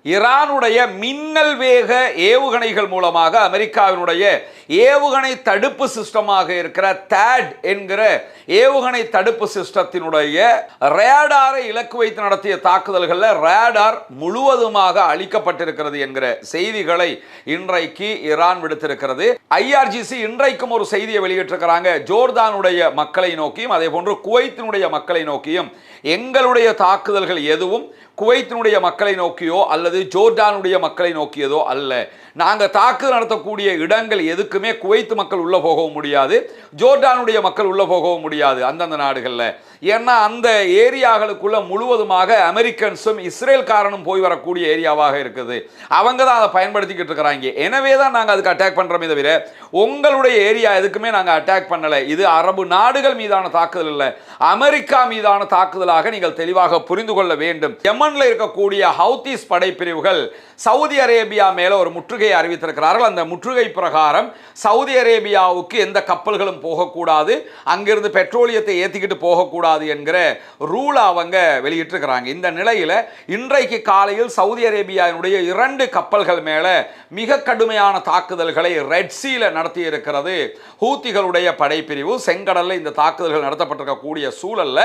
ஈரானுடைய மின்னல் வேக ஏவுகணைகள் மூலமாக அமெரிக்காவினுடைய ஏவுகணை தடுப்பு சிஸ்டமாக இருக்கிற THAAD என்கிற ஏவுகணை தடுப்பு சிஸ்டத்தினுடைய ரேடாரை இலக்கு வைத்து நடத்திய தாக்குதல்களில் ரேடார் முழுவதுமாக அழிக்கப்பட்டிருக்கிறது என்கிற செய்திகளை இன்றைக்கு ஈரான் விடுத்திருக்கிறது. IRGC இன்றைக்கும் ஒரு செய்தியை வெளியிட்டிருக்கிறாங்க. ஜோர்தானுடைய மக்களை நோக்கியும் அதே போன்று குவைத்தினுடைய மக்களை நோக்கியும் எங்களுடைய தாக்குதல்கள் எதுவும் குவைத்தினுடைய மக்களை நோக்கியோ அல்லது ஜோர்டானுடைய மக்களை நோக்கியதோ அல்ல. நாங்கள் தாக்குதல் நடத்தக்கூடிய இடங்கள் எதுக்குமே குவைத் மக்கள் உள்ள போகவும் முடியாது, ஜோர்டானுடைய மக்கள் உள்ள போகவும் முடியாது அந்தந்த நாடுகளில். ஏன்னா அந்த ஏரியாக்களுக்குள்ள முழுவதுமாக அமெரிக்கன்ஸும் இஸ்ரேல்காரனும் போய் வரக்கூடிய ஏரியாவாக இருக்குது. அவங்க தான் அதை பயன்படுத்திக்கிட்டு இருக்கிறாங்க. எனவே தான் நாங்கள் அதுக்கு அட்டாக் பண்ணுறோமே தவிர உங்களுடைய ஏரியா எதுக்குமே நாங்கள் அட்டாக் பண்ணலை. இது அரபு நாடுகள் மீதான தாக்குதல் இல்லை, அமெரிக்கா மீதான தாக்குதலாக நீங்கள் தெளிவாக புரிந்து கொள்ள வேண்டும். யமன்ல இருக்கக்கூடிய ஹவுதீஸ் படைப்பிரிவுகள் சவுதி அரேபியா மேல ஒரு முற்றுகையை அறிவித்திருக்கிறார்கள். அந்த முற்றுகை பிரகாரம் சவுதி அரேபியாவுக்கு எந்த கப்பல்களும் போகக்கூடாது, அங்கிருந்து பெட்ரோலியத்தை ஏற்றிக்கிட்டு போகக்கூடாது என்கிற ரூல் அவங்க வெளியிட்டிருக்கிறாங்க. இந்த நிலையில இன்றைக்கு காலையில் சவுதி அரேபியாவினுடைய 2 கப்பல்கள் மேல மிக கடுமையான தாக்குதல்களை ரெட் சீல நடத்தி இருக்கிறது ஹூத்திகளுடைய படைப்பிரிவு. செங்கடல்ல இந்த தாக்குதல்கள் நடத்தப்பட்டிருக்கக்கூடிய சூழல்ல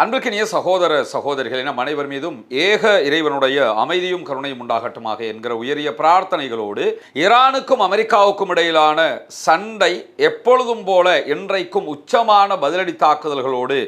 அன்புக்கினிய சகோதர சகோதரிகள், நம் அனைவர் மீதும் ஏக இறைவனுடைய அமைதியும் கருணையும் உண்டாகட்டுமாக என்கிற உயரிய பிரார்த்தனைகளோடு ஈரானுக்கும் அமெரிக்காவுக்கும் இடையிலான சண்டை எப்பொழுதும் போல இன்றைக்கும் உச்சமான பதிலடி தாக்குதல்களோடு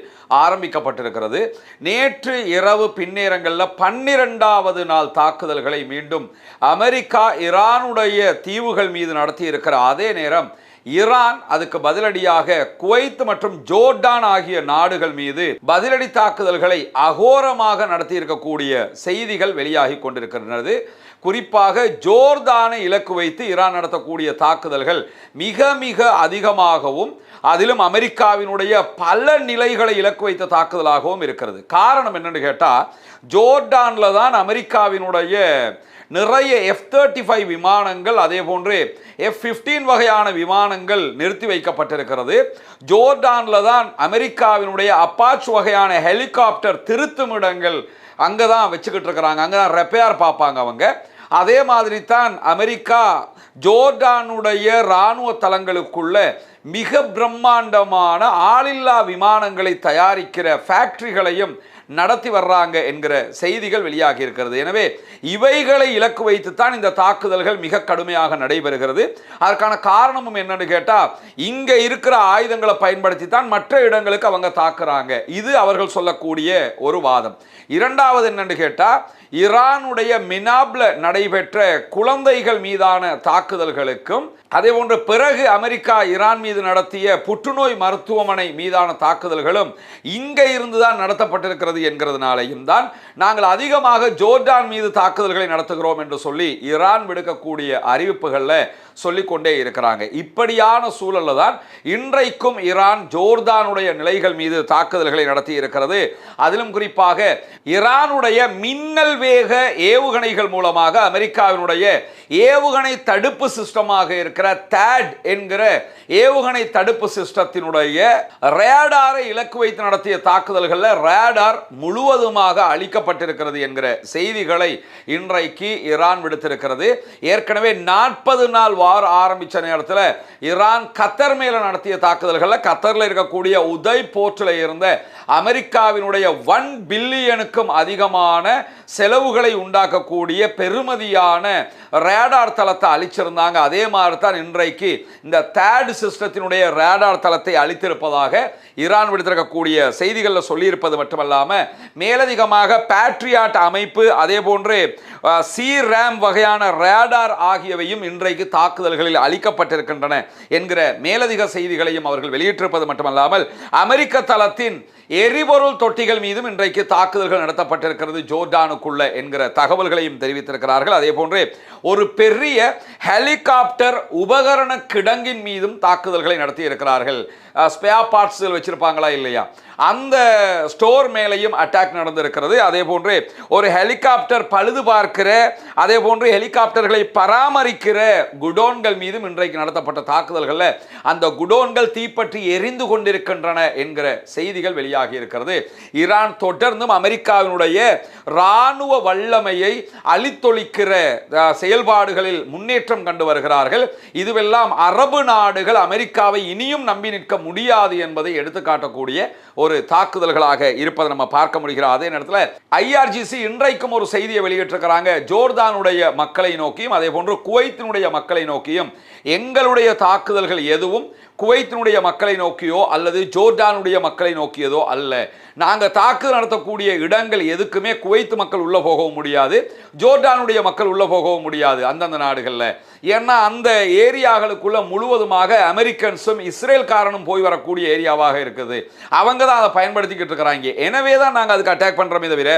ஆரம்பிக்கப்பட்டிருக்கிறது. நேற்று இரவு பின்னேரங்களில் 12வது நாள் தாக்குதல்களை மீண்டும் அமெரிக்கா ஈரானுடைய தீவுகள் மீது நடத்தி இருக்கிற அதே நேரம் ஈரான் அதுக்கு பதிலடியாக குவைத் மற்றும் ஜோர்டான் ஆகிய நாடுகள் மீது பதிலடி தாக்குதல்களை அகோரமாக நடத்தி இருக்கக்கூடிய செய்திகள் வெளியாகி கொண்டிருக்கின்றது. குறிப்பாக ஜோர்தானை இலக்கு வைத்து ஈரான் நடத்தக்கூடிய தாக்குதல்கள் மிக மிக அதிகமாகவும் அதிலும் அமெரிக்காவினுடைய பல நிலைகளை இலக்கு வைத்த தாக்குதலாகவும் இருக்கிறது. காரணம் என்னன்னு கேட்டால், ஜோர்டான்ல தான் அமெரிக்காவினுடைய நிறைய F-35 விமானங்கள் அதே போன்று F-15 வகையான விமானங்கள் நிறுத்தி வைக்கப்பட்டிருக்கிறது. ஜோர்டான்ல தான் அமெரிக்காவினுடைய அப்பாச் வகையான ஹெலிகாப்டர் திருத்துமிடங்கள் அங்கே தான் வச்சுக்கிட்டு இருக்கிறாங்க, அங்கே தான் ரெப்பேர் பார்ப்பாங்க அவங்க. அதே மாதிரி தான் அமெரிக்கா ஜோர்டானுடைய இராணுவ தளங்களுக்குள்ள மிக பிரம்மாண்டமான ஆளில்லா விமானங்களை தயாரிக்கிற ஃபேக்டரிகளையும் நடத்தி வர்றாங்க என்கிற செய்திகள் வெளியாகி இருக்கிறது. எனவே இவைகளை இலக்கு வைத்துத்தான் இந்த தாக்குதல்கள் மிக கடுமையாக நடைபெறுகிறது. அதற்கான காரணமும் என்னன்னு கேட்டால், இங்கே இருக்கிற ஆயுதங்களை பயன்படுத்தி தான் மற்ற இடங்களுக்கு அவங்க தாக்குறாங்க. இது அவர்கள் சொல்லக்கூடிய ஒரு வாதம். இரண்டாவது என்னன்னு கேட்டால், ஈரானுடைய மினாப்ல நடைபெற்ற குழந்தைகள் மீதான தாக்குதல்களுக்கும் அதே போன்று பிறகு அமெரிக்கா ஈரான் மீது நடத்திய புற்றுநோய் மருத்துவமனை மீதான தாக்குதல்களும் இங்கே இருந்துதான் நடத்தப்பட்டிருக்கிறது என்கிறதுனாலையும் தான் நாங்கள் அதிகமாக ஜோர்டான் மீது தாக்குதல்களை நடத்துகிறோம் என்று சொல்லி ஈரான் விடுக்கக்கூடிய அறிவிப்புகளில் சொல்லிக்கொண்டே இருக்கிறாங்க. இப்படியான சூழல்ல தான் இன்றைக்கும் ஈரான் ஜோர்தானுடைய நிலைகள் மீது தாக்குதல்களை நடத்தி இருக்கிறது. அதிலும் குறிப்பாக ஈரானுடைய மின்னல் வேக ஏவுகணைகள் மூலமாக அமெரிக்காவினுடைய ஏவுகணை தடுப்பு சிஸ்டமாக இருக்கிற THAAD என்கிற ஏவுகணை தடுப்பு சிஸ்டத்தினுடைய ரேடாரை இலக்கு வைத்து நடத்திய தாக்குதல்களில் ரேடார் முழுவதுமாக அழிக்கப்பட்டிருக்கிறது என்கிற செய்திகளை இன்றைக்கு ஈரான் விடுத்திருக்கிறது. ஏற்கனவே 40 நாள் வார் ஆரம்பித்த நேரத்தில் ஈரான் கத்தர் மேல நடத்திய தாக்குதல்களில் கத்தரில் இருக்கக்கூடிய உதய் போர்ட்டில் இருந்த அமெரிக்காவினுடைய 1 பில்லியனுக்கும் அதிகமான செலவுகளை உண்டாக்கக்கூடிய பெருமதியான ரேடார் தளத்தை அழிச்சிருந்தாங்க. அதே மாதிரி தான் இன்றைக்கு இந்த THAAD சிஸ்டத்தினுடைய ரேடார் தளத்தை அழித்திருப்பதாக ஈரான் விடுத்திருக்கக்கூடிய செய்திகளில் சொல்லியிருப்பது மட்டுமல்லாமல் மேலதிகமாக பேட்ரியாட் அமைப்பு அதே போன்று C-RAM வகையான ரேடார் ஆகியவையும் இன்றைக்கு தாக்குதல்களில் அளிக்கப்பட்டிருக்கின்றன என்கிற மேலதிக செய்திகளையும் அவர்கள் வெளியிட்டிருப்பது மட்டுமல்லாமல் அமெரிக்க தளத்தின் எரிபொருள் தொட்டிகள் மீதும் இன்றைக்கு தாக்குதல்கள் நடத்தப்பட்டிருக்கிறது ஜோர்டானுக்குள்ள என்கிற தகவல்களையும் தெரிவித்திருக்கிறார்கள். அதே போன்று ஒரு பெரிய ஹெலிகாப்டர் உபகரண கிடங்கின் மீதும் தாக்குதல்களை நடத்தி இருக்கிறார்கள். ஸ்பேர் பார்ட்ஸ்கள் வச்சிருப்பாங்களா இல்லையா, அந்த ஸ்டோர் மேலையும் அட்டாக் நடந்திருக்கிறது. அதே போன்று ஒரு ஹெலிகாப்டர் பழுது பார்க்கிற, அதே போன்று ஹெலிகாப்டர்களை பராமரிக்கிற குடோன்கள் மீதும் இன்றைக்கு நடத்தப்பட்ட தாக்குதல்கள் அந்த குடோன்கள் தீப்பற்றி எரிந்து கொண்டிருக்கின்றன என்கிற செய்திகள் வெளியாகி இருக்கிறது. ஈரான் தொடர்ந்தும் அமெரிக்காவினுடைய இராணுவ வல்லமையை அழித்தொழிக்கிற செயல்பாடுகளில் முன்னேற்றம் கண்டு வருகிறார்கள். இதுவெல்லாம் அரபு நாடுகள் அமெரிக்காவை இனியும் நம்பி நிற்க முடியாது என்பதை எடுத்துக்காட்டக்கூடிய ஒரு தாக்குதல்களாக இருப்பதை நம்ம பார்க்க முடிகிறது. அதே நேரத்தில் ஐஆர்ஜிசி இன்றைக்கும் ஒரு செய்தியை வெளியிட்டிருக்கிறாங்க. ஜோர்தானுடைய மக்களை நோக்கியும் அதே போன்று குவைத்தினுடைய மக்களை நோக்கியும் எங்களுடைய தாக்குதல்கள் எதுவும் குவைத்தினுடைய மக்களை நோக்கியோ அல்லது ஜோர்டானுடைய மக்களை நோக்கியதோ அல்ல. நாங்கள் தாக்குதல் நடத்தக்கூடிய இடங்கள் எதுக்குமே குவைத் மக்கள் உள்ள போகவும் முடியாது, ஜோர்டானுடைய மக்கள் உள்ள போகவும் முடியாது அந்தந்த நாடுகளில். ஏன்னா அந்த ஏரியாக்களுக்குள்ள முழுவதுமாக அமெரிக்கன்ஸும் இஸ்ரேல்காரனும் போய் வரக்கூடிய ஏரியாவாக இருக்குது. அவங்க தான் அதை பயன்படுத்திக்கிட்டு இருக்கிறாங்க. எனவே தான் நாங்கள் அதுக்கு அட்டாக் பண்ணுறோமே தவிர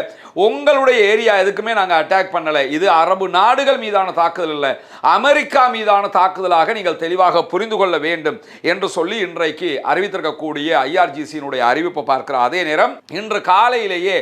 உங்களுடைய ஏரியா எதுக்குமே நாங்கள் அட்டாக் பண்ணலை. இது அரபு நாடுகள் மீதான தாக்குதல் இல்லை, அமெரிக்கா மீதான தாக்குதலாக நீங்கள் தெளிவாக புரிந்து கொள்ள வேண்டும் என்று சொல்லி இன்றைக்கு அறிவித்திருக்கக்கூடிய ஐஆர்ஜிசியினுடைய அறிவிப்பை பார்க்கிற அதே நேரம் இன்று காலையிலேயே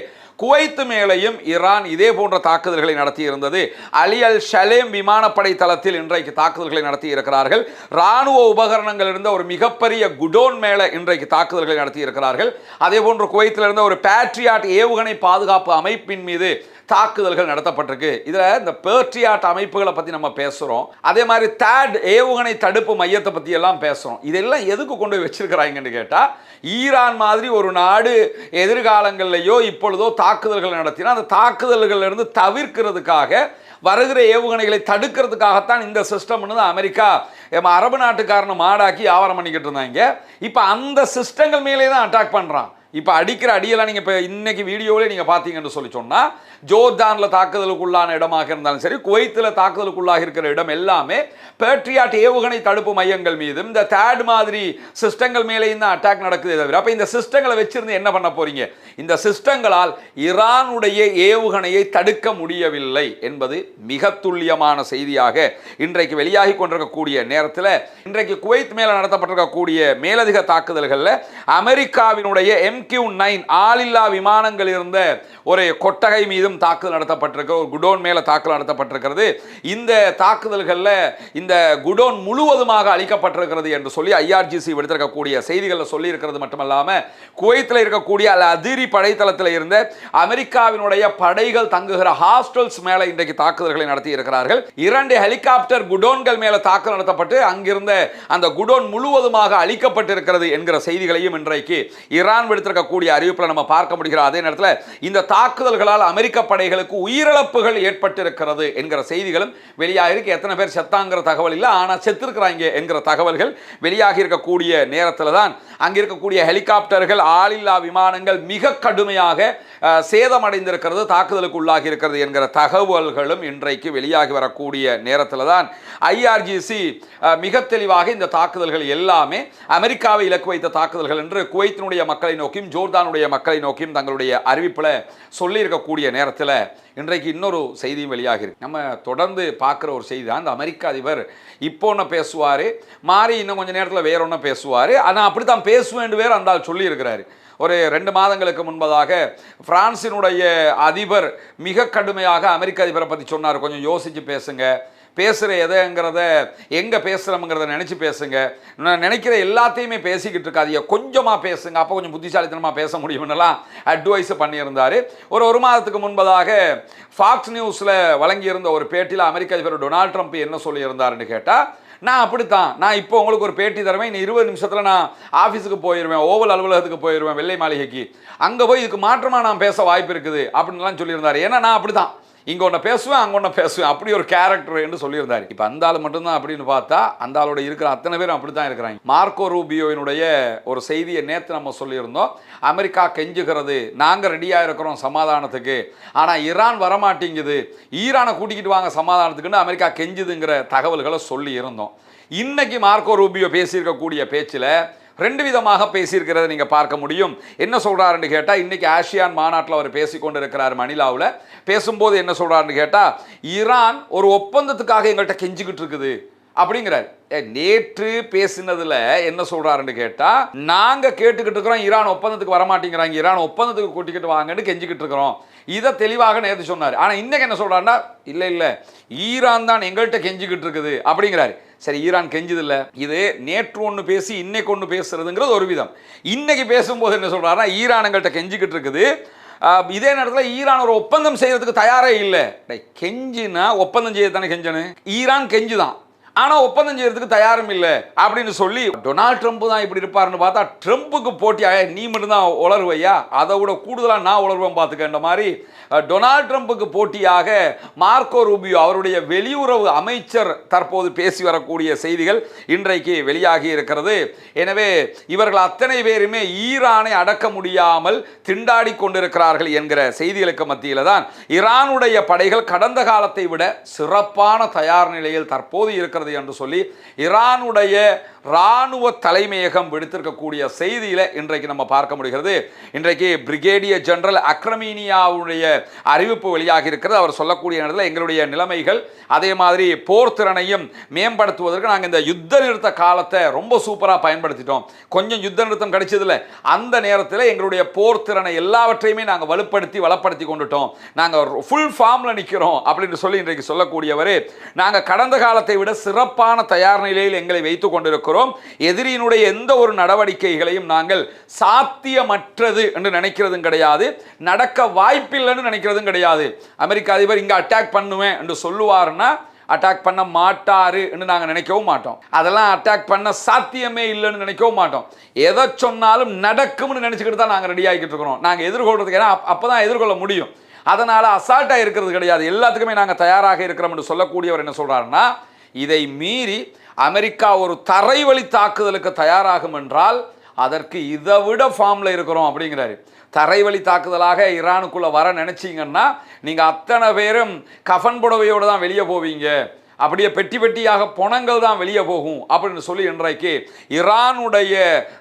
குவைத் மேலையும் ஈரான் இதே போன்ற தாக்குதல்களை நடத்தி இருந்தது. அலி அல் ஷலேம் விமானப்படை தளத்தில் இன்றைக்கு தாக்குதல்களை நடத்தி இருக்கிறார்கள். ராணுவ உபகரணங்கள் இருந்த ஒரு மிகப்பெரிய குடோன் மேல இன்றைக்கு தாக்குதல்களை நடத்தி இருக்கிறார்கள். அதே போன்று குவைத்தில் இருந்த ஒரு பேட்ரியாட் ஏவுகணை பாதுகாப்பு அமைப்பின் மீது தாக்குதல்கள் நடத்தப்பட்டிருக்கு. இதில் இந்த பேட்ரியாட் அமைப்புகளை பற்றி நம்ம பேசுகிறோம், அதே மாதிரி தேட் ஏவுகணை தடுப்பு மையத்தை பற்றி எல்லாம் பேசுகிறோம். இதெல்லாம் எதுக்கு கொண்டு போய் வச்சிருக்கிறாங்கன்னு கேட்டால், ஈரான் மாதிரி ஒரு நாடு எதிர்காலங்களிலேயோ இப்பொழுதோ தாக்குதல்கள் நடத்தினா அந்த தாக்குதல்களிலிருந்து தவிர்க்கிறதுக்காக, வருகிற ஏவுகணைகளை தடுக்கிறதுக்காகத்தான் இந்த சிஸ்டம்னு தான் அமெரிக்கா அரபு நாட்டுக்காரனை மாடாக்கி வியாபாரம் பண்ணிக்கிட்டு இருந்தாங்க. இப்போ அந்த சிஸ்டங்கள் மேலே தான் அட்டாக் பண்ணுறான். இப்போ அடிக்கிற அடியெல்லாம் நீங்கள் இப்போ இன்னைக்கு வீடியோவிலே நீங்கள் பார்த்தீங்கன்னு சொல்லி சொன்னால், ஜோர்டானில் தாக்குதலுக்குள்ளான இடமாக இருந்தாலும் சரி, குவைத்தில் தாக்குதலுக்குள்ளாக இருக்கிற இடம் எல்லாமே பேட்ரியாட் ஏவுகணை தடுப்பு மையங்கள் மீதும் இந்த தேட் மாதிரி சிஸ்டங்கள் மேலேயும் தான் அட்டாக் நடக்குது தவிர, அப்போ இந்த சிஸ்டங்களை வச்சிருந்து என்ன பண்ண போறீங்க? இந்த சிஸ்டங்களால் ஈரானுடைய ஏவுகணையை தடுக்க முடியவில்லை என்பது மிக துல்லியமான செய்தியாக இன்றைக்கு வெளியாகி கொண்டிருக்கக்கூடிய நேரத்தில், இன்றைக்கு குவைத் மேலே நடத்தப்பட்டிருக்கக்கூடிய மேலதிக தாக்குதல்களில் அமெரிக்காவினுடைய MQ-9 ஆளில்லா விமானங்கள் இருந்த ஒரு கொட்டகை மீதும் தாக்குதல் நடத்தப்பட்டிருக்க, ஒரு குடோன் மேல தாக்குதல் நடத்தப்பட்டிருக்கிறது. இந்த தாக்குதல்களில் இந்த குடோன் முழுவதுமாக அழிக்கப்பட்டிருக்கிறது என்று சொல்லி ஐஆர்ஜிசி விடுத்திருக்கக்கூடிய செய்திகளில் சொல்லி இருக்கிறது மட்டுமல்லாம, குவைத்தில் இருக்கக்கூடிய அதிரி படைத்தளத்தில் இருந்த அமெரிக்காவினுடைய படைகள் தங்குகிற ஹாஸ்டல்ஸ் மேல இன்றைக்கு தாக்குதல்களை நடத்தி இருக்கிறார்கள். 2 ஹெலிகாப்டர் குடோன்கள் மேல தாக்குதல் நடத்தப்பட்டு அங்கிருந்த அந்த குடோன் முழுவதுமாக அழிக்கப்பட்டிருக்கிறது என்கிற செய்திகளையும் இன்றைக்கு ஈரான் விடுத்திருக்கக்கூடிய அறிவிப்பில் நம்ம பார்க்க முடிகிறது. அதே நேரத்தில் இந்த தாக்குதல்களால் அமெரிக்க படைகளுக்கு உயிரிழப்புகள் ஏற்பட்டிருக்கிறது என்கிற செய்திகளும் வெளியாகிருக்கு. எத்தனை பேர் செத்தாங்கிற தகவல் இல்லை, ஆனால் செத்திருக்கிறாங்க என்கிற தகவல்கள் வெளியாகி இருக்கக்கூடிய நேரத்தில் தான் அங்கே இருக்கக்கூடிய ஹெலிகாப்டர்கள், ஆளில்லா விமானங்கள் மிக கடுமையாக சேதமடைந்திருக்கிறது, தாக்குதலுக்கு உள்ளாகி இருக்கிறது என்கிற தகவல்களும் இன்றைக்கு வெளியாகி வரக்கூடிய நேரத்தில் தான் ஐஆர்ஜிசி மிக தெளிவாக இந்த தாக்குதல்கள் எல்லாமே அமெரிக்காவை இலக்கு வைத்த தாக்குதல்கள் என்று குவைத்தினுடைய மக்களை நோக்கியும் ஜோர்தானுடைய மக்களை நோக்கியும் தங்களுடைய அறிவிப்பில் சொல்லி இருக்கக்கூடிய நேரத்தில் இன்றைக்கு இன்னொரு செய்தியும் வெளியாகிருக்கு. நம்ம தொடர்ந்து பார்க்குற ஒரு செய்தி தான், இந்த அமெரிக்க அதிபர் இப்போ ஒன்று பேசுவார், மாறி இன்னும் கொஞ்சம் நேரத்தில் வேற ஒன்று பேசுவார். ஆனால் அப்படி தான் பேசுவேன் வேறு அந்த ஆள் சொல்லி இருக்கிறாரு. ஒரு 2 மாதங்களுக்கு முன்பதாக பிரான்சினுடைய அதிபர் மிக கடுமையாக அமெரிக்க அதிபரை பற்றி சொன்னார், கொஞ்சம் யோசித்து பேசுங்க, பேசுகிற எதைங்கிறத எங்கே பேசுகிறோம்ங்கிறத நினச்சி பேசுங்க, நான் நினைக்கிற எல்லாத்தையுமே பேசிக்கிட்டு இருக்காதிய, கொஞ்சமாக பேசுங்க, அப்போ கொஞ்சம் புத்திசாலித்தனமாக பேச முடியும்னுலாம் அட்வைஸ் பண்ணியிருந்தார். ஒரு மாதத்துக்கு முன்பதாக ஃபாக்ஸ் நியூஸில் வழங்கியிருந்த ஒரு பேட்டியில் அமெரிக்க அதிபர் டொனால்ட் ட்ரம்ப் என்ன சொல்லியிருந்தாருன்னு கேட்டால், நான் அப்படித்தான், நான் இப்போ உங்களுக்கு ஒரு பேட்டி தருவேன், இன்னும் 20 நிமிஷத்தில் நான் ஆஃபீஸுக்கு போயிடுவேன், ஓவல் அலுவலகத்துக்கு போயிடுவேன், வெள்ளை மாளிகைக்கு, அங்கே போய் இதுக்கு மாற்றமாக நான் பேச வாய்ப்பு இருக்குது அப்படின்லாம் சொல்லியிருந்தார். ஏன்னா நான் அப்படி தான், இங்கே ஒன்று பேசுவேன், அங்கே ஒன்று பேசுவேன், அப்படி ஒரு கேரக்டர் என்று சொல்லியிருந்தார். இப்போ அந்த ஆள் மட்டும்தான் அப்படின்னு பார்த்தா அந்த ஆளோட இருக்கிற அத்தனை பேரும் அப்படி தான் இருக்கிறாங்க. மார்க்கோ ரூபியோவினுடைய ஒரு செய்தியை நேற்று நம்ம சொல்லியிருந்தோம், அமெரிக்கா கெஞ்சுகிறது, நாங்கள் ரெடியாக இருக்கிறோம் சமாதானத்துக்கு, ஆனால் ஈரான் வரமாட்டேங்குது, ஈரானை கூட்டிக்கிட்டு வாங்க சமாதானத்துக்குன்னு அமெரிக்கா கெஞ்சுதுங்கிற தகவல்களை சொல்லி இருந்தோம். இன்னைக்கு மார்க்கோ ரூபியோ பேசியிருக்கக்கூடிய பேச்சில் ரெண்டு விதமாக பேசியிருக்கிறத நீங்க பார்க்க முடியும். என்ன சொல்றாருன்னு கேட்டா, இன்னைக்கு ஆசியான் மாநாட்டில் அவர் பேசிக்கொண்டு இருக்கிறார் மணிலாவில். பேசும்போது என்ன சொல்றாருன்னு கேட்டா, ஈரான் ஒரு ஒப்பந்தத்துக்காக எங்கள்கிட்ட கெஞ்சிக்கிட்டு இருக்குது அப்படிங்கிறார். நேற்று பேசினதுல என்ன சொல்றாருன்னு கேட்டா, நாங்க கேட்டுக்கிட்டு இருக்கிறோம் ஈரான் ஒப்பந்தத்துக்கு வரமாட்டேங்கிறாங்க, ஈரான் ஒப்பந்தத்துக்கு கூட்டிக்கிட்டு வாங்கன்னு கெஞ்சிக்கிட்டு இருக்கிறோம். இதை தெளிவாக நேற்று சொன்னார். ஆனா இன்னைக்கு என்ன சொல்றாருன்னா, இல்ல இல்ல ஈரான் தான் எங்கள்கிட்ட கெஞ்சிக்கிட்டு இருக்குது அப்படிங்கிறாரு. சரி, ஈரான் கெஞ்சது இல்லை, இது நேற்று ஒன்று பேசி இன்னைக்கு ஒன்று பேசுறதுங்கிறது ஒரு விதம். இன்னைக்கு பேசும்போது என்ன சொல்றாருன்னா, ஈரான் எங்கள்கிட்ட கெஞ்சிக்கிட்டு இருக்குது, இதே நேரத்தில் ஈரான் ஒரு ஒப்பந்தம் செய்யறதுக்கு தயாரே இல்லை. கெஞ்சினா ஒப்பந்தம் செய்ய தானே கெஞ்சணும், ஈரான் கெஞ்சுதான், ஆனா ஒப்பந்தம் செய்யறதுக்கு தயாரும் இல்லை அப்படின்னு சொல்லி டொனால்ட் ட்ரம்ப் தான் இப்படி இருப்பாருன்னு பார்த்தா, ட்ரம்ப்புக்கு போட்டியாக நீ மட்டும் தான் உளருவையா, அதை விட கூடுதலாக நான் உளருவேன் பார்த்துக்கின்ற மாதிரி டொனால்ட் ட்ரம்ப்புக்கு போட்டியாக மார்க்கோ ரூபியோ அவருடைய வெளியுறவு அமைச்சர் தற்போது பேசி வரக்கூடிய செய்திகள் இன்றைக்கு வெளியாகி இருக்கிறது. எனவே இவர்கள் அத்தனை பேருமே ஈரானை அடக்க முடியாமல் திண்டாடி கொண்டிருக்கிறார்கள் என்கிற செய்திகளுக்கு மத்தியில் தான் ஈரானுடைய படைகள் கடந்த காலத்தை விட சிறப்பான தயார் நிலையில் தற்போது இருக்கிறது என்று சொல்லி ஈரானுடைய இராணுவ தலைமையகம் விடுத்திருக்கக்கூடிய செய்தியில இன்றைக்கு நம்ம பார்க்க முடிகிறது. இன்றைக்கு பிரிகேடியர் ஜெனரல் அக்ரமீனியாவுடைய அறிவிப்பு வெளியாகி இருக்கிறது. அவர் சொல்லக்கூடிய நேரத்தில் எங்களுடைய நிலைமைகள் அதே மாதிரி போர் திறனையும் மேம்படுத்துவதற்கு நாங்கள் இந்த யுத்த நிறுத்த காலத்தை ரொம்ப சூப்பராக பயன்படுத்திட்டோம். கொஞ்சம் யுத்த நிறுத்தம் கிடைச்சதில்ல, அந்த நேரத்தில் எங்களுடைய போர் திறனை எல்லாவற்றையுமே நாங்கள் வலுப்படுத்தி கொண்டுட்டோம், நாங்கள் ஃபுல் ஃபார்மில் நிற்கிறோம் அப்படின்னு சொல்லி இன்றைக்கு சொல்லக்கூடியவர், நாங்கள் கடந்த காலத்தை விட சிறப்பான தயார் நிலையில் எங்களை வைத்துக் கொண்டிருக்கிறோம், எதிரியினுடைய எந்த ஒரு நடவடிக்கைகளையும் நாங்கள் சாத்தியமற்றது என்று நினைக்கிறதும் கிடையாது, நடக்க வாய்ப்பில்லைன்னு நினைக்கிறதும் கிடையாது. அமெரிக்க அதிபர் இங்க அட்டாக் பண்ணுவேன் என்று சொல்லுவாருன்னா அட்டாக் பண்ண மாட்டாரு என்று நாங்கள் நினைக்கவும் மாட்டோம். அதெல்லாம் அட்டாக் பண்ண சாத்தியமே இல்லைன்னு நினைக்கவும் மாட்டோம். எதை சொன்னாலும் நடக்கும்னு நினைச்சுக்கிட்டு தான் நாங்கள் ரெடி ஆகிக்கிட்டு இருக்கிறோம். நாங்கள் எதிர்கொள்றதுக்கு, ஏன்னா அப்பதான் எதிர்கொள்ள முடியும். அதனால அசால்ட்டா இருக்கிறது கிடையாது, எல்லாத்துக்குமே நாங்கள் தயாராக இருக்கிறோம் என்று சொல்லக்கூடியவர் என்ன சொல்றாருன்னா, இதை மீறி அமெரிக்கா ஒரு தரைவழி தாக்குதலுக்கு தயாராகும் என்றால் அதற்கு இதை விட ஃபார்ம்ல இருக்கிறோம் அப்படிங்கிறாரு. தரைவழி தாக்குதலாக ஈரானுக்குள்ள வர நினைச்சீங்கன்னா நீங்க அத்தனை பேரும் கஃன் புடவையோடு தான் வெளியே போவீங்க, அப்படியே பெட்டி பெட்டியாக பணங்கள் தான் வெளியே போகும் அப்படின்னு சொல்லி இன்றைக்கு ஈரானுடைய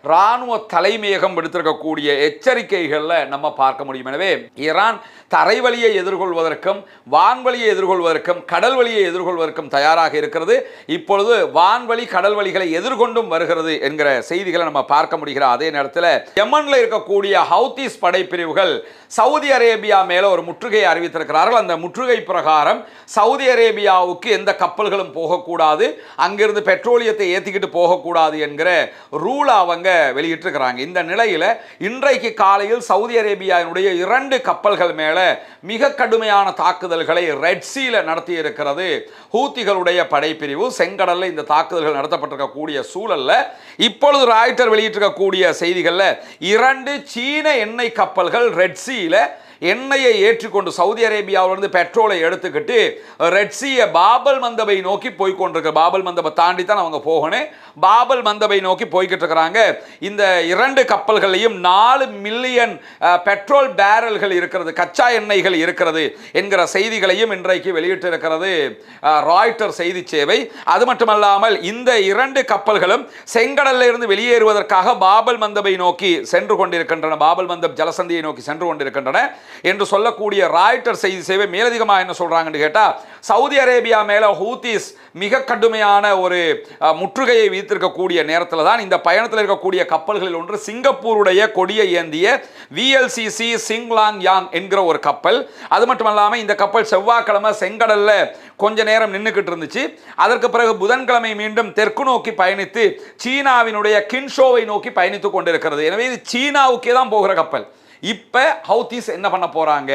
இராணுவ தலைமையகம் எடுத்திருக்கக்கூடிய எச்சரிக்கைகளில் நம்ம பார்க்க முடியும். எனவே ஈரான் தரைவழியை எதிர்கொள்வதற்கும் வான்வழியை எதிர்கொள்வதற்கும் கடல் வழியை எதிர்கொள்வதற்கும் தயாராக இருக்கிறது. இப்பொழுது வான்வழி கடல் வழிகளை எதிர்கொண்டும் வருகிறது என்கிற செய்திகளை நம்ம பார்க்க முடிகிற அதே நேரத்தில் யமன்ல இருக்கக்கூடிய ஹவுதிஸ் படைப்பிரிவுகள் சவுதி அரேபியா மேல ஒரு முற்றுகையை அறிவித்திருக்கிறார்கள். அந்த முற்றுகை பிரகாரம் சவுதி அரேபியாவுக்கு எந்த கப்பல்களும் போகக்கூடாது, அங்கிருந்து பெட்ரோலியத்தை ஏற்றிக்கிட்டு போகக்கூடாது என்கிற ரூல் அவங்க வெளியிட்டிருக்கிறாங்க. இந்த நிலையில இன்றைக்கு காலையில் சவுதி அரேபியாவுடைய 2 கப்பல்கள் மேல மிக கடுமையான தாக்குதல்களை ரெட் சீல நடத்தி இருக்கிறது ஹூத்திகளுடைய படைப்பிரிவு. செங்கடல்ல இந்த தாக்குதல்கள் நடத்தப்பட்டிருக்கக்கூடிய சூழல்ல இப்பொழுது ராய்ட்டர் வெளியிட்டிருக்கக்கூடிய செய்திகள்ல 2 சீன எண்ணெய் கப்பல்கள் ரெட் சீல எண்ணெயை ஏற்றிக்கொண்டு சவுதி அரேபியாவிலிருந்து பெட்ரோலை எடுத்துக்கிட்டு ரெட் சீயை பாபல் மந்தபை நோக்கி போய்கொண்டிருக்க, பாபல் மந்தபை தாண்டி தான் அவங்க போகணும், பாபல் மந்தபை நோக்கி போய்கிட்டு இருக்கிறாங்க. இந்த 2 கப்பல்களையும் 4 மில்லியன் பெட்ரோல் பேரல்கள் இருக்கிறது, கச்சா எண்ணெய்கள் இருக்கிறது என்கிற செய்திகளையும் இன்றைக்கு வெளியிட்டிருக்கிறது ராய்ட்டர் செய்தி சேவை. அது மட்டுமல்லாமல் இந்த 2 கப்பல்களும் செங்கடல்ல இருந்து வெளியேறுவதற்காக பாபல் மந்தபை நோக்கி சென்று கொண்டிருக்கின்றன, பாபல் மந்தப் ஜலசந்தியை நோக்கி சென்று கொண்டிருக்கின்றன என்று சொல்லக்கூடிய ராய்ட்டர் செய்தி சேவை மேலதிகமாக என்ன சொல்றாங்கன்னு கேட்டா, சவுதி அரேபியா மேல ஹூத்திஸ் மிக கடுமையான ஒரு முற்றுகையை வைத்திருக்கக்கூடிய நேரத்தில் தான் இந்த பயணத்தில் இருக்கக்கூடிய கப்பல்களில் ஒன்று சிங்கப்பூருடைய கொடியை ஏந்திய VLCC சிங்லாங் யாங் என்கிற ஒரு கப்பல். அது மட்டுமல்லாமல் இந்த கப்பல் செவ்வாய்க்கிழமை செங்கடல்ல கொஞ்ச நேரம் நின்றுக்கிட்டு இருந்துச்சு. அதற்கு பிறகு புதன்கிழமை மீண்டும் தெற்கு நோக்கி பயணித்து சீனாவினுடைய கின்ஷோவை நோக்கி பயணித்துக் கொண்டிருக்கிறது. எனவே இது சீனாவுக்கே தான் போகிற கப்பல். இப்ப ஹவுதிஸ் என்ன பண்ண போறாங்க,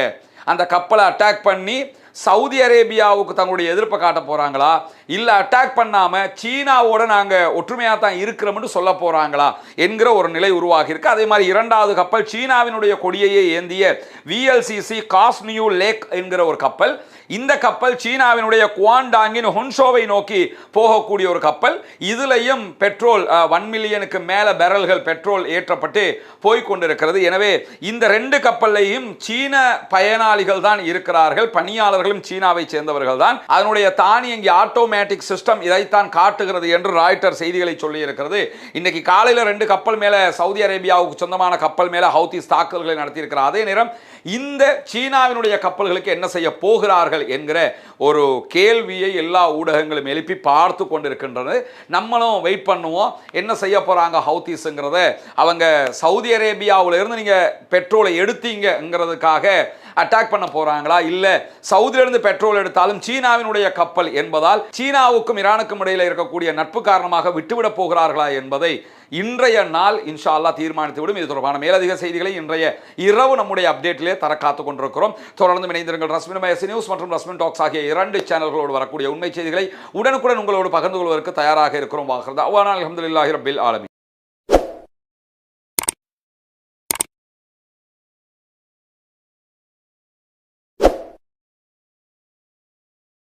அந்த கப்பலை அட்டாக் பண்ணி சவுதி அரேபியாவுக்கு தங்களுடைய எதிர்ப்பை காட்ட போறாங்களா, இல்ல அட்டாக் பண்ணாம சீனாவோட நாங்க ஒற்றுமையா தான் இருக்கிறோம்னு சொல்ல போறாங்களா என்கிற ஒரு நிலை உருவாகி இருக்கு. அதே மாதிரி 2வது கப்பல் சீனாவினுடைய கொடியையே ஏந்திய VLCC காஸ்னியூ லேக் என்கிற ஒரு கப்பல். இந்த கப்பல் சீனாவினுடைய குவாண்டாங்கின் ஹொன்ஷோவை நோக்கி போகக்கூடிய ஒரு கப்பல். இதுலையும் பெட்ரோல் 1 மில்லியனுக்கு மேல பேரல்கள் பெட்ரோல் ஏற்றப்பட்டு போய்கொண்டிருக்கிறது. எனவே இந்த 2 கப்பல்லையும் சீன பயனாளிகள் தான் இருக்கிறார்கள், பணியாளர்களும் சீனாவை சேர்ந்தவர்கள் தான். அதனுடைய தானியங்கி ஆட்டோமேட்டிக் சிஸ்டம் இதைத்தான் காட்டுகிறது என்று ராய்ட்டர் செய்திகளை சொல்லி இருக்கிறது. இன்னைக்கு காலையில் 2 கப்பல் மேல சவுதி அரேபியாவுக்கு சொந்தமான கப்பல் மேல ஹவுதிஸ் தாக்குதல்களை நடத்தியிருக்கிறார். அதே நேரம் இந்த சீனாவினுடைய கப்பல்களுக்கு என்ன செய்ய போகிறார்கள் என்கிற ஒரு கேள்வியை எல்லா ஊடகங்களும் எழுப்பி பார்த்து கொண்டிருக்கின்றது. நம்மளும் வெயிட் பண்ணுவோம், என்ன செய்ய போறாங்க ஹவுதிஸ்ங்கிறத. அவங்க சவுதி அரேபியாவில் இருந்து நீங்க பெட்ரோலை எடுத்தீங்கிறதுக்காக அட்டாக் பண்ண போறாங்களா, இல்ல சவுதியிலிருந்து பெட்ரோல் எடுத்தாலும் சீனாவினுடைய கப்பல் என்பதால் சீனாவுக்கும் ஈரானுக்கும் இடையில இருக்கக்கூடிய நட்பு காரணமாக விட்டுவிட போகிறார்களா என்பதை இன்றைய நாள் இன்ஷா அல்லாஹ் தீர்மானித்துவிடும். இது தொடர்பான மேலதிக செய்திகளை இன்றைய இரவு நம்முடைய அப்டேட்டிலே தர காத்துக் கொண்டிருக்கிறோம். தொடர்ந்து இணைந்திருங்கள். ரஸ்மின் மயசி நியூஸ் மற்றும் ரஸ்மின் டாக்ஸ் ஆகிய 2 சேனல்களோடு வரக்கூடிய உண்மை செய்திகளை உடனுக்குடன் உங்களோடு பகிர்ந்து கொள்வதற்கு தயாராக இருக்கிறோம். அல்ஹம்துலில்லாஹி ரப்பில் ஆலமீன்.